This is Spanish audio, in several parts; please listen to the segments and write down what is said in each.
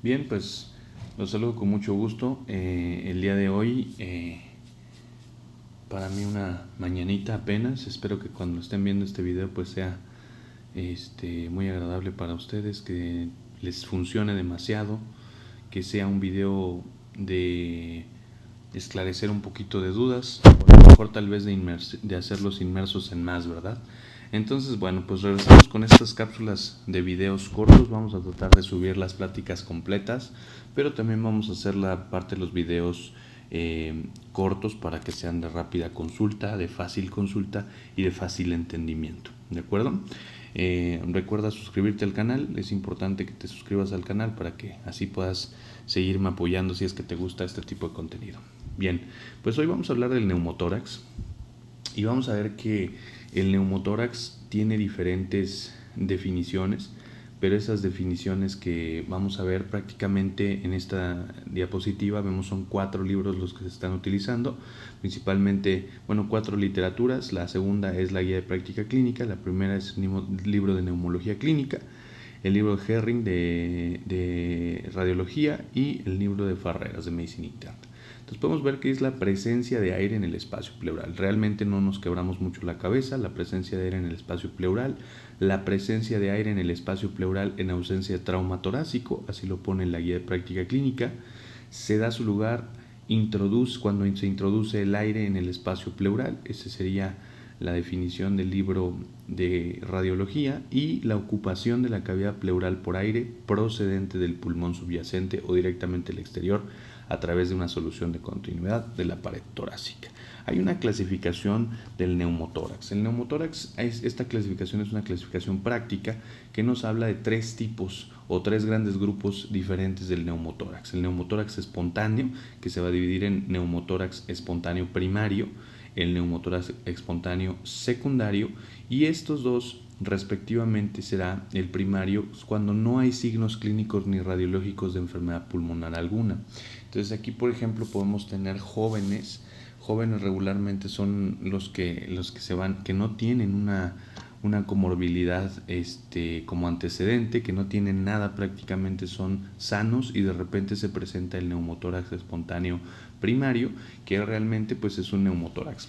Bien, pues los saludo con mucho gusto. El día de hoy, para mí una mañanita apenas. Espero que cuando estén viendo este video pues sea muy agradable para ustedes, que les funcione demasiado, que sea un video de esclarecer un poquito de dudas, o a lo mejor tal vez de hacerlos inmersos en más, ¿verdad? Entonces, bueno, pues regresamos con estas cápsulas de videos cortos. Vamos a tratar de subir las pláticas completas, pero también vamos a hacer la parte de los videos cortos para que sean de rápida consulta, de fácil consulta y de fácil entendimiento, ¿de acuerdo? Recuerda suscribirte al canal. Es importante que te suscribas al canal para que así puedas seguirme apoyando si es que te gusta este tipo de contenido. Bien, pues hoy vamos a hablar del neumotórax y vamos a ver que el neumotórax tiene diferentes definiciones, pero esas definiciones que vamos a ver prácticamente en esta diapositiva, vemos son 4 libros los que se están utilizando, principalmente, 4 literaturas. La segunda es la guía de práctica clínica, la primera es el libro de neumología clínica, el libro de Herring de radiología y el libro de Farreras de medicina interna. Entonces podemos ver que es la presencia de aire en el espacio pleural. Realmente no nos quebramos mucho la cabeza. La presencia de aire en el espacio pleural, la presencia de aire en el espacio pleural en ausencia de trauma torácico, así lo pone en la guía de práctica clínica. Se da su lugar cuando se introduce el aire en el espacio pleural. Esa sería la definición del libro de radiología. Y la ocupación de la cavidad pleural por aire procedente del pulmón subyacente o directamente del exterior a través de una solución de continuidad de la pared torácica. Hay una clasificación del neumotórax. El neumotórax, esta clasificación es una clasificación práctica que nos habla de 3 tipos o 3 grandes grupos diferentes del neumotórax. El neumotórax espontáneo, que se va a dividir en neumotórax espontáneo primario, el neumotórax espontáneo secundario, y estos dos respectivamente será el primario cuando no hay signos clínicos ni radiológicos de enfermedad pulmonar alguna. Entonces aquí, por ejemplo, podemos tener jóvenes regularmente son los que se van, que no tienen una comorbilidad como antecedente, que no tienen nada, prácticamente son sanos, y de repente se presenta el neumotórax espontáneo primario, que realmente pues es un neumotórax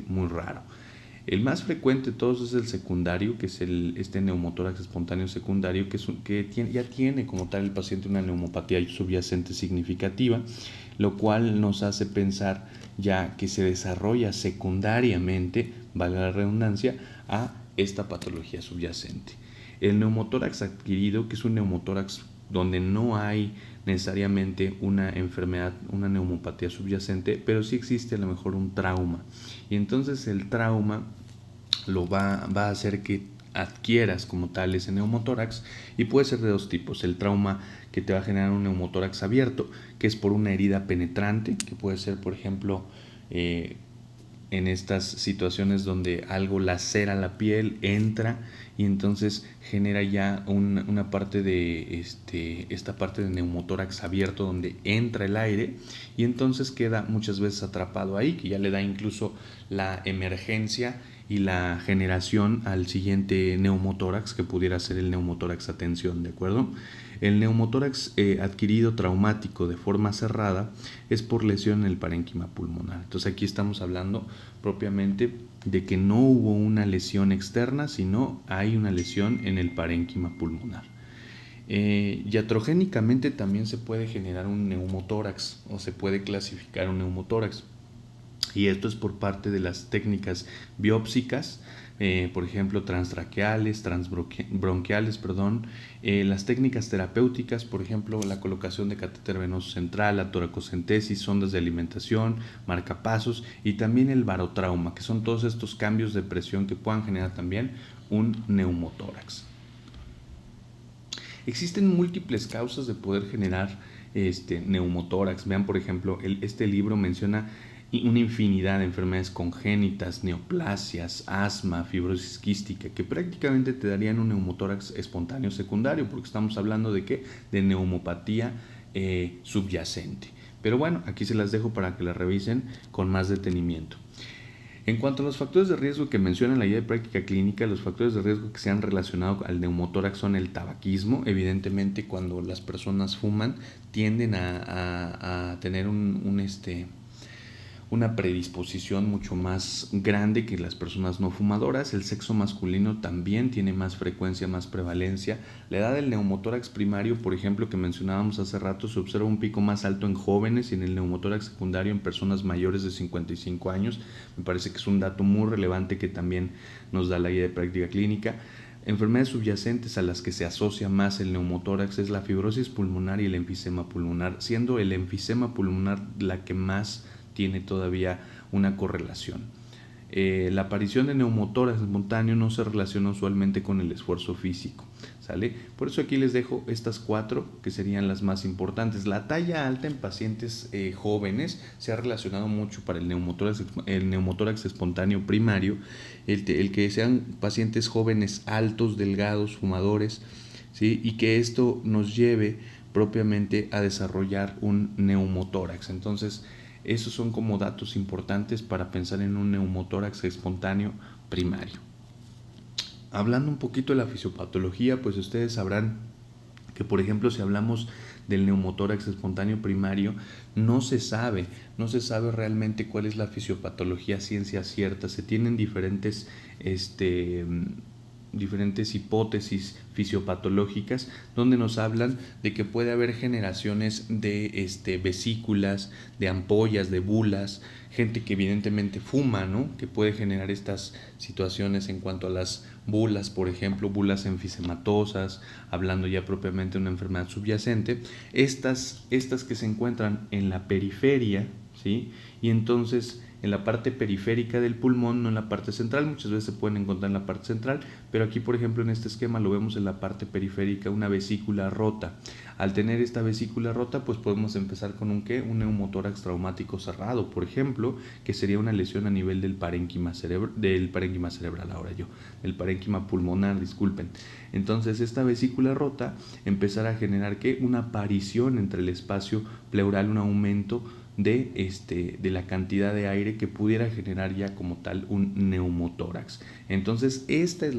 muy raro. El más frecuente de todos es el secundario, que es este neumotórax espontáneo secundario, ya tiene como tal el paciente una neumopatía subyacente significativa, lo cual nos hace pensar ya que se desarrolla secundariamente, valga la redundancia, a esta patología subyacente. El neumotórax adquirido, que es un neumotórax donde no hay necesariamente una enfermedad, una neumopatía subyacente, pero sí existe a lo mejor un trauma. Y entonces el trauma va a hacer que adquieras como tal ese neumotórax, y puede ser de 2 tipos. El trauma que te va a generar un neumotórax abierto, que es por una herida penetrante, que puede ser, por ejemplo, en estas situaciones donde algo lacera la piel, entra y entonces genera ya una parte de esta parte de neumotórax abierto donde entra el aire, y entonces queda muchas veces atrapado ahí, que ya le da incluso la emergencia y la generación al siguiente neumotórax, que pudiera ser el neumotórax a tensión, ¿de acuerdo? El neumotórax adquirido traumático de forma cerrada es por lesión en el parénquima pulmonar. Entonces aquí estamos hablando propiamente de que no hubo una lesión externa, sino hay una lesión en el parénquima pulmonar. Iatrogénicamente también se puede generar un neumotórax, o se puede clasificar un neumotórax, y esto es por parte de las técnicas biópsicas, por ejemplo transtraqueales, transbronquiales, las técnicas terapéuticas, por ejemplo la colocación de catéter venoso central, la toracocentesis, sondas de alimentación, marcapasos, y también el barotrauma, que son todos estos cambios de presión que puedan generar también un neumotórax. Existen múltiples causas de poder generar neumotórax. Vean, por ejemplo, este libro menciona una infinidad de enfermedades congénitas, neoplasias, asma, fibrosis quística, que prácticamente te darían un neumotórax espontáneo secundario, porque estamos hablando de ¿qué? De neumopatía subyacente. Pero bueno, aquí se las dejo para que la revisen con más detenimiento. En cuanto a los factores de riesgo que menciona la guía de práctica clínica, los factores de riesgo que se han relacionado al neumotórax son el tabaquismo. Evidentemente, cuando las personas fuman, tienden a tener una predisposición mucho más grande que las personas no fumadoras. El sexo masculino también tiene más frecuencia, más prevalencia. La edad del neumotórax primario, por ejemplo, que mencionábamos hace rato, se observa un pico más alto en jóvenes y en el neumotórax secundario en personas mayores de 55 años. Me parece que es un dato muy relevante que también nos da la guía de práctica clínica. Enfermedades subyacentes a las que se asocia más el neumotórax es la fibrosis pulmonar y el enfisema pulmonar, siendo el enfisema pulmonar la que más tiene todavía una correlación. La aparición de neumotórax espontáneo no se relaciona usualmente con el esfuerzo físico, ¿sale? Por eso aquí les dejo estas 4 que serían las más importantes. La talla alta en pacientes jóvenes se ha relacionado mucho para el neumotórax espontáneo primario, el que sean pacientes jóvenes altos, delgados, fumadores, ¿sí? Y que esto nos lleve propiamente a desarrollar un neumotórax. Entonces, esos son como datos importantes para pensar en un neumotórax espontáneo primario. Hablando un poquito de la fisiopatología, pues ustedes sabrán que, por ejemplo, si hablamos del neumotórax espontáneo primario, no se sabe realmente cuál es la fisiopatología ciencia cierta. Se tienen diferentes hipótesis fisiopatológicas donde nos hablan de que puede haber generaciones de vesículas, de ampollas, de bulas, gente que evidentemente fuma, ¿no? Que puede generar estas situaciones en cuanto a las bulas, por ejemplo, bulas enfisematosas, hablando ya propiamente de una enfermedad subyacente, estas que se encuentran en la periferia, ¿sí? Y entonces en la parte periférica del pulmón, no en la parte central. Muchas veces se pueden encontrar en la parte central, pero aquí, por ejemplo, en este esquema lo vemos en la parte periférica, una vesícula rota. Al tener esta vesícula rota, pues podemos empezar con un neumotórax traumático cerrado, por ejemplo, que sería una lesión a nivel del parénquima pulmonar, disculpen. Entonces, esta vesícula rota empezará a generar una aparición entre el espacio pleural, un aumento de la cantidad de aire que pudiera generar ya como tal un neumotórax. Entonces, esta es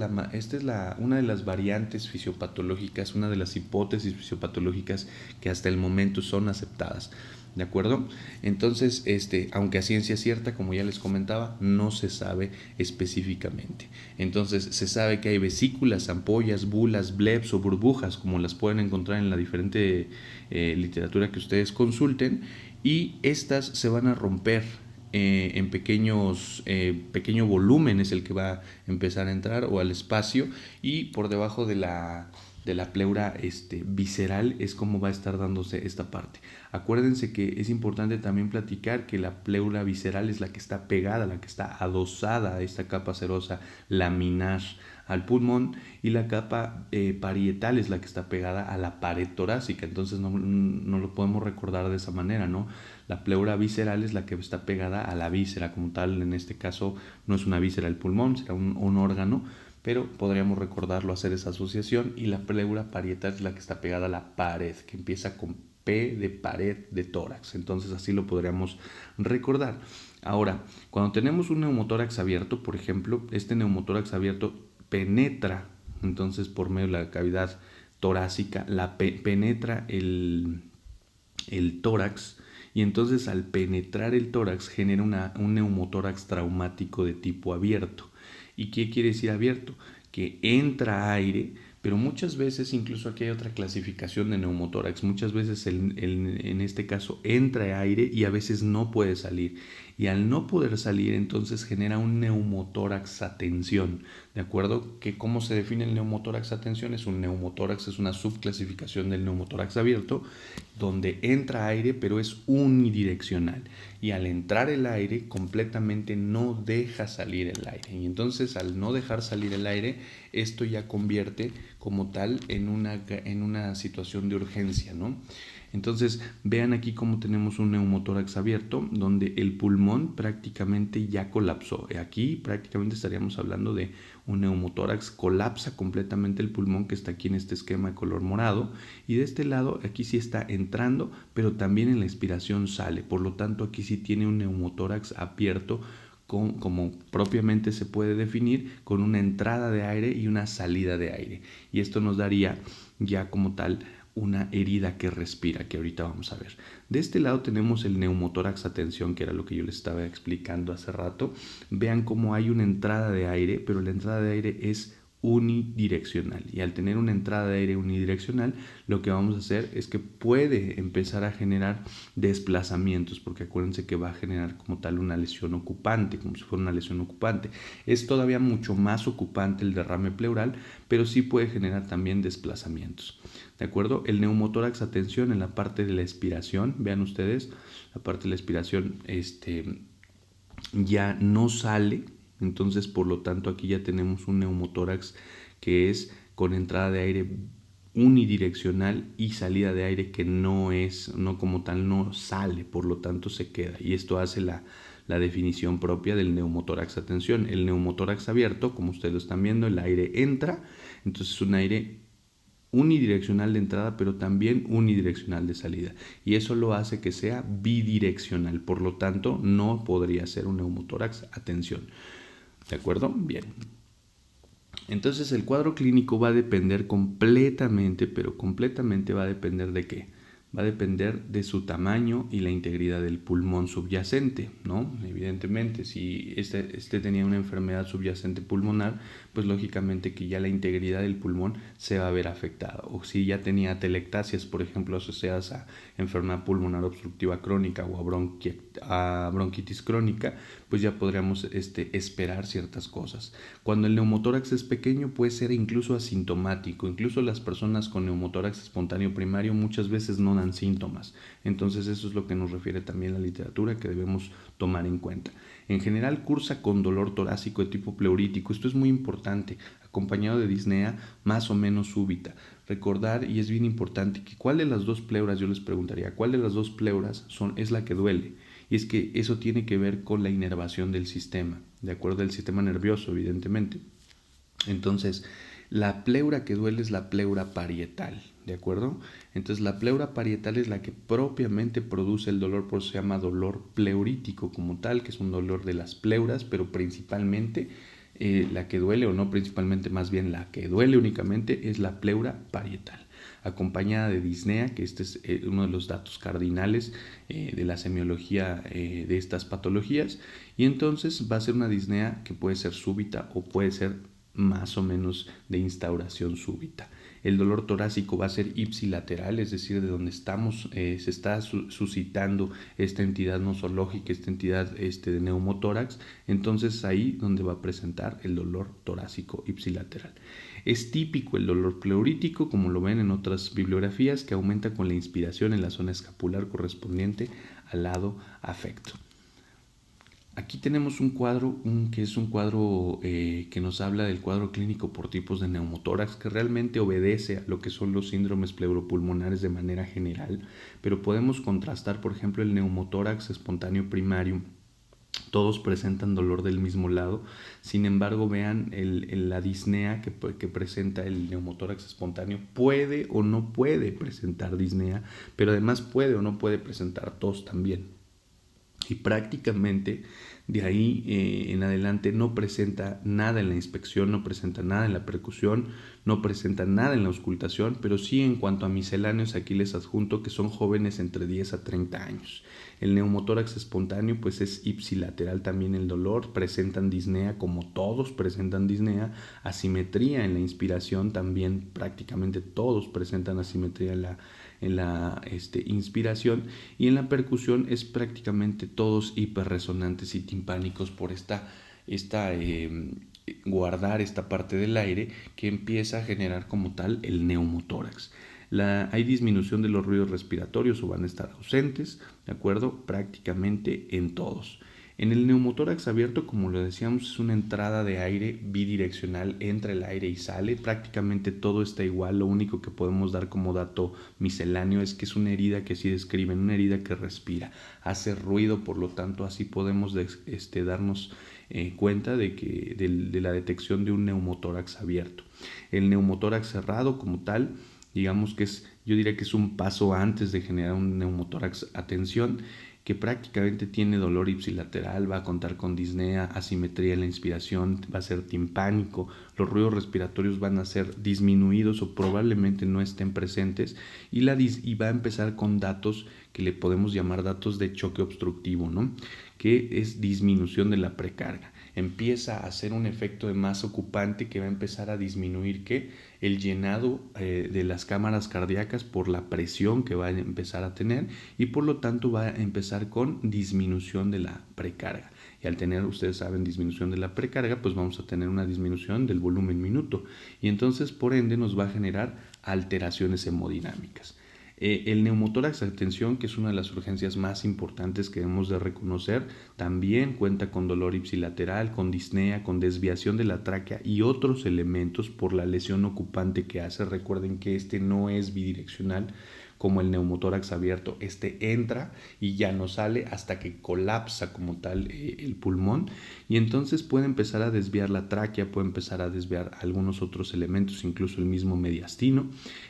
una de las variantes fisiopatológicas, una de las hipótesis fisiopatológicas que hasta el momento son aceptadas. ¿De acuerdo? Entonces, aunque a ciencia cierta, como ya les comentaba, no se sabe específicamente. Entonces, se sabe que hay vesículas, ampollas, bulas, blebs o burbujas, como las pueden encontrar en la diferente literatura que ustedes consulten, y estas se van a romper en pequeño volumen es el que va a empezar a entrar o al espacio, y por debajo de la pleura visceral es como va a estar dándose esta parte. Acuérdense que es importante también platicar que la pleura visceral es la que está pegada, la que está adosada a esta capa serosa laminar al pulmón, y la capa parietal es la que está pegada a la pared torácica. Entonces no lo podemos recordar de esa manera, ¿no? La pleura visceral es la que está pegada a la víscera como tal. En este caso no es una víscera el pulmón, será un órgano, pero podríamos recordarlo, hacer esa asociación. Y la pleura parietal es la que está pegada a la pared, que empieza con P de pared de tórax. Entonces así lo podríamos recordar. Ahora, cuando tenemos un neumotórax abierto, por ejemplo, este neumotórax abierto penetra, entonces por medio de la cavidad torácica, penetra el tórax, y entonces al penetrar el tórax genera un neumotórax traumático de tipo abierto. ¿Y qué quiere decir abierto? Que entra aire, pero muchas veces, incluso aquí hay otra clasificación de neumotórax, muchas veces en este caso entra aire y a veces no puede salir, y al no poder salir entonces genera un neumotórax a tensión. ¿De acuerdo? Que ¿cómo se define el neumotórax a tensión? Es un neumotórax, es una subclasificación del neumotórax abierto, donde entra aire pero es unidireccional, y al entrar el aire completamente no deja salir el aire, y entonces al no dejar salir el aire, esto ya convierte como tal en una situación de urgencia, ¿no? Entonces vean aquí cómo tenemos un neumotórax abierto donde el pulmón prácticamente ya colapsó. Aquí prácticamente estaríamos hablando de un neumotórax, colapsa completamente el pulmón, que está aquí en este esquema de color morado, y de este lado aquí sí está entrando, pero también en la expiración sale. Por lo tanto aquí sí tiene un neumotórax abierto como propiamente se puede definir, con una entrada de aire y una salida de aire. Y esto nos daría ya como tal una herida que respira, que ahorita vamos a ver. De este lado tenemos el neumotórax a tensión, que era lo que yo les estaba explicando hace rato. Vean cómo hay una entrada de aire, pero la entrada de aire es unidireccional, y al tener una entrada de aire unidireccional, lo que vamos a hacer es que puede empezar a generar desplazamientos, porque acuérdense que va a generar como tal una lesión ocupante, como si fuera una lesión ocupante. Es todavía mucho más ocupante el derrame pleural, pero sí puede generar también desplazamientos. ¿De acuerdo? El neumotórax a tensión en la parte de la expiración, vean ustedes, la parte de la expiración ya no sale. Entonces, por lo tanto, aquí ya tenemos un neumotórax que es con entrada de aire unidireccional y salida de aire que no como tal, no sale, por lo tanto se queda. Y esto hace la definición propia del neumotórax a tensión. El neumotórax abierto, como ustedes lo están viendo, el aire entra, entonces es un aire unidireccional de entrada, pero también unidireccional de salida, y eso lo hace que sea bidireccional, por lo tanto no podría ser un neumotórax a tensión. ¿De acuerdo? Bien. Entonces el cuadro clínico va a depender completamente, pero completamente va a depender de qué. Va a depender de su tamaño y la integridad del pulmón subyacente, ¿no? Evidentemente, si este tenía una enfermedad subyacente pulmonar, pues lógicamente que ya la integridad del pulmón se va a ver afectada. O si ya tenía atelectasias, por ejemplo, asociadas a enfermedad pulmonar obstructiva crónica o a bronquitis crónica, pues ya podríamos esperar ciertas cosas. Cuando el neumotórax es pequeño, puede ser incluso asintomático. Incluso las personas con neumotórax espontáneo primario muchas veces no dan síntomas. Entonces eso es lo que nos refiere también la literatura, que debemos tomar en cuenta. En general cursa con dolor torácico de tipo pleurítico. Esto es muy importante, acompañado de disnea más o menos súbita. Recordar, y es bien importante, que cuál de las dos pleuras, yo les preguntaría, ¿cuál de las dos pleuras es la que duele? Y es que eso tiene que ver con la inervación del sistema, de acuerdo al sistema nervioso, evidentemente. Entonces, la pleura que duele es la pleura parietal, ¿de acuerdo? Entonces, la pleura parietal es la que propiamente produce el dolor, por eso se llama dolor pleurítico como tal, que es un dolor de las pleuras, pero principalmente la que duele, o no principalmente, más bien la que duele únicamente, es la pleura parietal, acompañada de disnea, que este es uno de los datos cardinales de la semiología de estas patologías, y entonces va a ser una disnea que puede ser súbita o puede ser más o menos de instauración súbita. El dolor torácico va a ser ipsilateral, es decir, de donde estamos se está suscitando esta entidad nosológica, esta entidad de neumotórax, entonces ahí donde va a presentar el dolor torácico ipsilateral. Es típico el dolor pleurítico, como lo ven en otras bibliografías, que aumenta con la inspiración en la zona escapular correspondiente al lado afecto. Aquí tenemos un cuadro, que es un cuadro que nos habla del cuadro clínico por tipos de neumotórax, que realmente obedece a lo que son los síndromes pleuropulmonares de manera general, pero podemos contrastar, por ejemplo, el neumotórax espontáneo primario. Todos presentan dolor del mismo lado, sin embargo vean la disnea que presenta el neumotórax espontáneo. Puede o no puede presentar disnea, pero además puede o no puede presentar tos también. Y prácticamente de ahí en adelante no presenta nada en la inspección, no presenta nada en la percusión, no presenta nada en la auscultación, pero sí en cuanto a misceláneos aquí les adjunto que son jóvenes entre 10 a 30 años. El neumotórax espontáneo pues es ipsilateral también el dolor, presentan disnea como todos presentan disnea, asimetría en la inspiración también prácticamente todos presentan asimetría en la inspiración, y en la percusión es prácticamente todos hiperresonantes y timpánicos por guardar esta parte del aire que empieza a generar como tal el neumotórax. Hay disminución de los ruidos respiratorios o van a estar ausentes, ¿de acuerdo? Prácticamente en todos. En el neumotórax abierto, como lo decíamos, es una entrada de aire bidireccional, entra el aire y sale, prácticamente todo está igual. Lo único que podemos dar como dato misceláneo es que es una herida que sí describen, una herida que respira, hace ruido, por lo tanto así podemos darnos cuenta de la detección de un neumotórax abierto. El neumotórax cerrado como tal, digamos que yo diría que es un paso antes de generar un neumotórax a tensión. que prácticamente tiene dolor ipsilateral, va a contar con disnea, asimetría en la inspiración, va a ser timpánico, los ruidos respiratorios van a ser disminuidos o probablemente no estén presentes y va a empezar con datos que le podemos llamar datos de choque obstructivo, ¿no? Que es disminución de la precarga. Empieza a hacer un efecto de masa ocupante que va a empezar a disminuir el llenado de las cámaras cardíacas por la presión que va a empezar a tener y por lo tanto va a empezar con disminución de la precarga. Y al tener, ustedes saben, disminución de la precarga, pues vamos a tener una disminución del volumen minuto y entonces por ende nos va a generar alteraciones hemodinámicas. El neumotórax, atención, que es una de las urgencias más importantes que debemos de reconocer, también cuenta con dolor ipsilateral, con disnea, con desviación de la tráquea y otros elementos por la lesión ocupante que hace. Recuerden que este no es bidireccional como el neumotórax abierto. Este entra y ya no sale hasta que colapsa como tal el pulmón y entonces puede empezar a desviar la tráquea, puede empezar a desviar algunos otros elementos, incluso el mismo mediastino.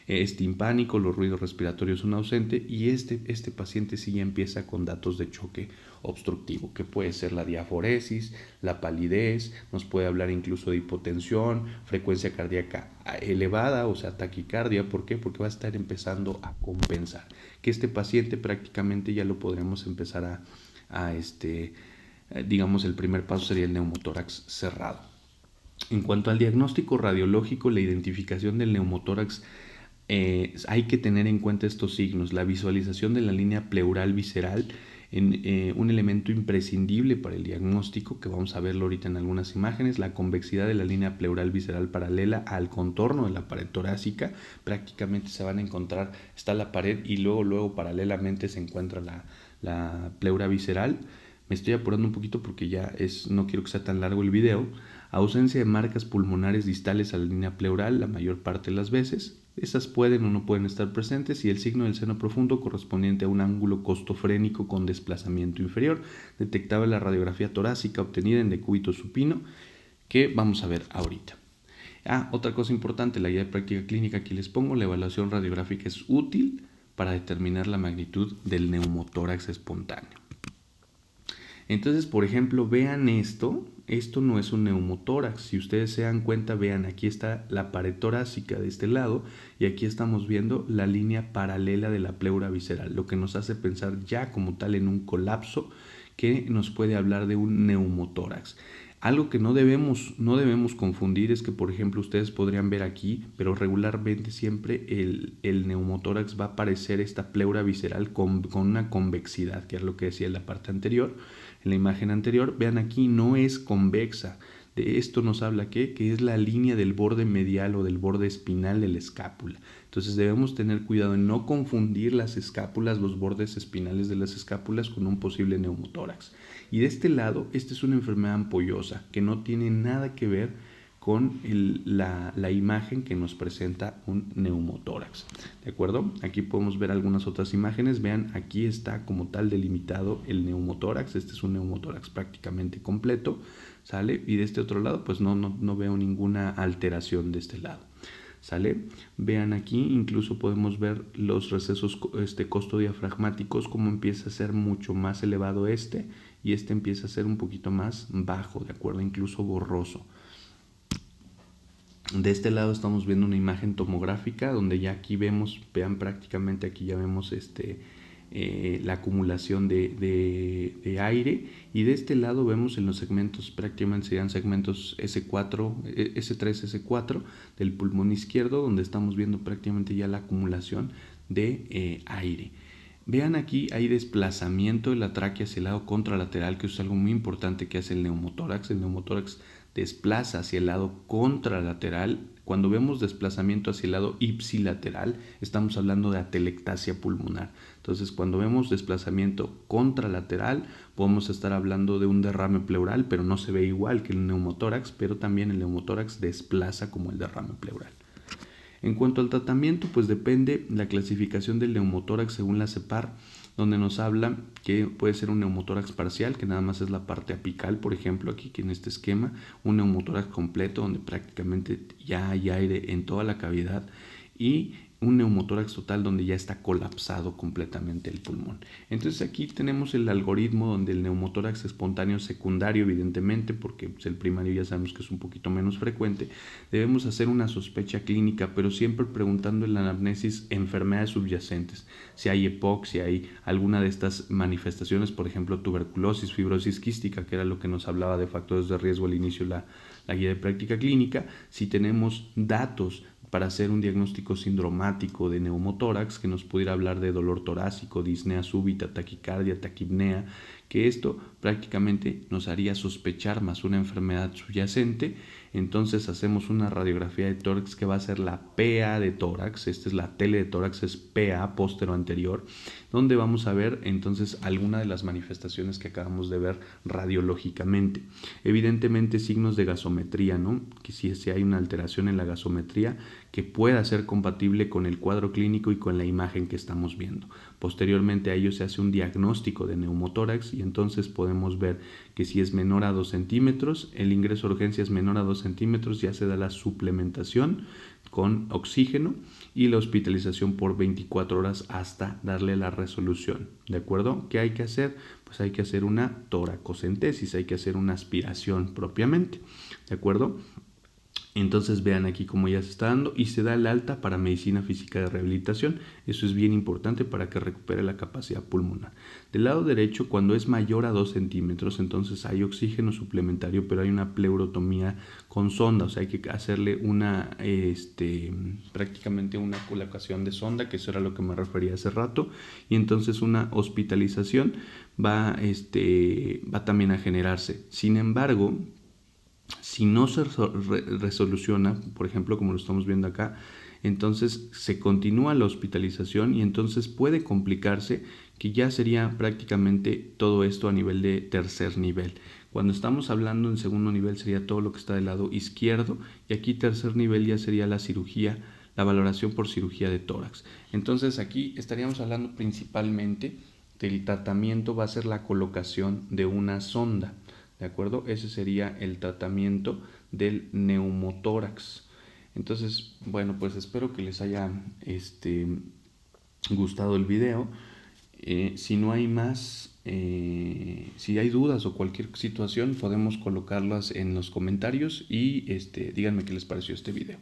Es timpánico, los ruidos respiratorios son ausentes y este paciente sí ya empieza con datos de choque obstructivo, que puede ser la diaforesis, la palidez, nos puede hablar incluso de hipotensión, frecuencia cardíaca elevada, o sea, taquicardia. ¿Por qué? Porque va a estar empezando a compensar. Que este paciente prácticamente ya lo podremos empezar digamos, el primer paso sería el neumotórax cerrado. En cuanto al diagnóstico radiológico, la identificación del neumotórax, hay que tener en cuenta estos signos: la visualización de la línea pleural visceral, un elemento imprescindible para el diagnóstico, que vamos a verlo ahorita en algunas imágenes, la convexidad de la línea pleural visceral paralela al contorno de la pared torácica. Prácticamente se van a encontrar, está la pared y luego paralelamente se encuentra la pleura visceral. Me estoy apurando un poquito porque no quiero que sea tan largo el video. Ausencia de marcas pulmonares distales a la línea pleural la mayor parte de las veces. Esas pueden o no pueden estar presentes, y el signo del seno profundo correspondiente a un ángulo costofrénico con desplazamiento inferior, detectable en la radiografía torácica obtenida en decúbito supino, que vamos a ver ahorita. Otra cosa importante, la guía de práctica clínica, aquí les pongo, la evaluación radiográfica es útil para determinar la magnitud del neumotórax espontáneo. Entonces, por ejemplo, vean esto no es un neumotórax. Si ustedes se dan cuenta, vean, aquí está la pared torácica de este lado y aquí estamos viendo la línea paralela de la pleura visceral, lo que nos hace pensar ya como tal en un colapso que nos puede hablar de un neumotórax. Algo que no debemos confundir es que, por ejemplo, ustedes podrían ver aquí, pero regularmente siempre el neumotórax va a aparecer esta pleura visceral con una convexidad, que es lo que decía en la parte anterior, en la imagen anterior. Vean, aquí no es convexa. De esto nos habla que es la línea del borde medial o del borde espinal de la escápula. Entonces debemos tener cuidado en no confundir las escápulas, los bordes espinales de las escápulas, con un posible neumotórax. Y de este lado, esta es una enfermedad ampollosa que no tiene nada que ver con la imagen que nos presenta un neumotórax. ¿De acuerdo? Aquí podemos ver algunas otras imágenes. Vean, aquí está como tal delimitado el neumotórax. Este es un neumotórax prácticamente completo, ¿sale? Y de este otro lado, pues no veo ninguna alteración de este lado, ¿sale? Vean aquí, incluso podemos ver los recesos costodiafragmáticos, como empieza a ser mucho más elevado y este empieza a ser un poquito más bajo, ¿de acuerdo? Incluso borroso. De este lado estamos viendo una imagen tomográfica donde ya aquí vean prácticamente aquí ya vemos la acumulación de aire, y de este lado vemos en los segmentos, prácticamente serían segmentos S3, S4 del pulmón izquierdo, donde estamos viendo prácticamente ya la acumulación de aire. Vean, aquí hay desplazamiento de la tráquea hacia el lado contralateral, que es algo muy importante que hace el neumotórax. El neumotórax desplaza hacia el lado contralateral. Cuando vemos desplazamiento hacia el lado ipsilateral, estamos hablando de atelectasia pulmonar. Entonces, cuando vemos desplazamiento contralateral, podemos estar hablando de un derrame pleural, pero no se ve igual que el neumotórax, pero también el neumotórax desplaza como el derrame pleural. En cuanto al tratamiento, pues depende la clasificación del neumotórax según la CEPAR, donde nos habla que puede ser un neumotórax parcial, que nada más es la parte apical, por ejemplo, aquí en este esquema, un neumotórax completo, donde prácticamente ya hay aire en toda la cavidad y un neumotórax total donde ya está colapsado completamente el pulmón. Entonces aquí tenemos el algoritmo donde el neumotórax espontáneo secundario, evidentemente, porque pues, el primario ya sabemos que es un poquito menos frecuente, debemos hacer una sospecha clínica, pero siempre preguntando en la anamnesis enfermedades subyacentes, si hay EPOC, si hay alguna de estas manifestaciones, por ejemplo tuberculosis, fibrosis quística, que era lo que nos hablaba de factores de riesgo al inicio de la guía de práctica clínica, si tenemos datos para hacer un diagnóstico sindromático de neumotórax que nos pudiera hablar de dolor torácico, disnea súbita, taquicardia, taquipnea, que esto prácticamente nos haría sospechar más una enfermedad subyacente. Entonces hacemos una radiografía de tórax que va a ser la PA de tórax, esta es la tele de tórax, es PA póstero anterior, donde vamos a ver entonces alguna de las manifestaciones que acabamos de ver radiológicamente. Evidentemente signos de gasometría, ¿no? Que si hay una alteración en la gasometría que pueda ser compatible con el cuadro clínico y con la imagen que estamos viendo. Posteriormente a ello se hace un diagnóstico de neumotórax y entonces podemos ver que si es menor a 2 centímetros, el ingreso a urgencia es menor a 2 centímetros, ya se da la suplementación con oxígeno y la hospitalización por 24 horas hasta darle la resolución. ¿De acuerdo? ¿Qué hay que hacer? Pues hay que hacer una toracocentesis, hay que hacer una aspiración propiamente. ¿De acuerdo? Entonces vean aquí cómo ya se está dando y se da el alta para medicina física de rehabilitación. Eso es bien importante para que recupere la capacidad pulmonar. Del lado derecho, cuando es mayor a 2 centímetros, entonces hay oxígeno suplementario, pero hay una pleurotomía con sonda, o sea, hay que hacerle una, prácticamente una colocación de sonda, que eso era lo que me refería hace rato, y entonces una hospitalización va también a generarse. Sin embargo, si no se resoluciona, por ejemplo, como lo estamos viendo acá, entonces se continúa la hospitalización y entonces puede complicarse, que ya sería prácticamente todo esto a nivel de tercer nivel. Cuando estamos hablando en segundo nivel sería todo lo que está del lado izquierdo y aquí tercer nivel ya sería la cirugía, la valoración por cirugía de tórax. Entonces aquí estaríamos hablando principalmente del tratamiento, va a ser la colocación de una sonda. ¿De acuerdo? Ese sería el tratamiento del neumotórax. Entonces, bueno, pues espero que les haya gustado el video. Si no hay más, si hay dudas o cualquier situación, podemos colocarlas en los comentarios y díganme qué les pareció este video.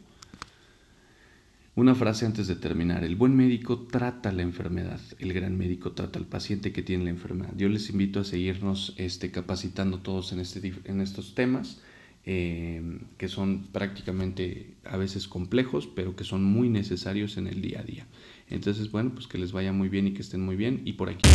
Una frase antes de terminar: el buen médico trata la enfermedad, el gran médico trata al paciente que tiene la enfermedad. Yo les invito a seguirnos capacitando todos en estos temas que son prácticamente a veces complejos, pero que son muy necesarios en el día a día. Entonces, bueno, pues que les vaya muy bien y que estén muy bien. Y por aquí.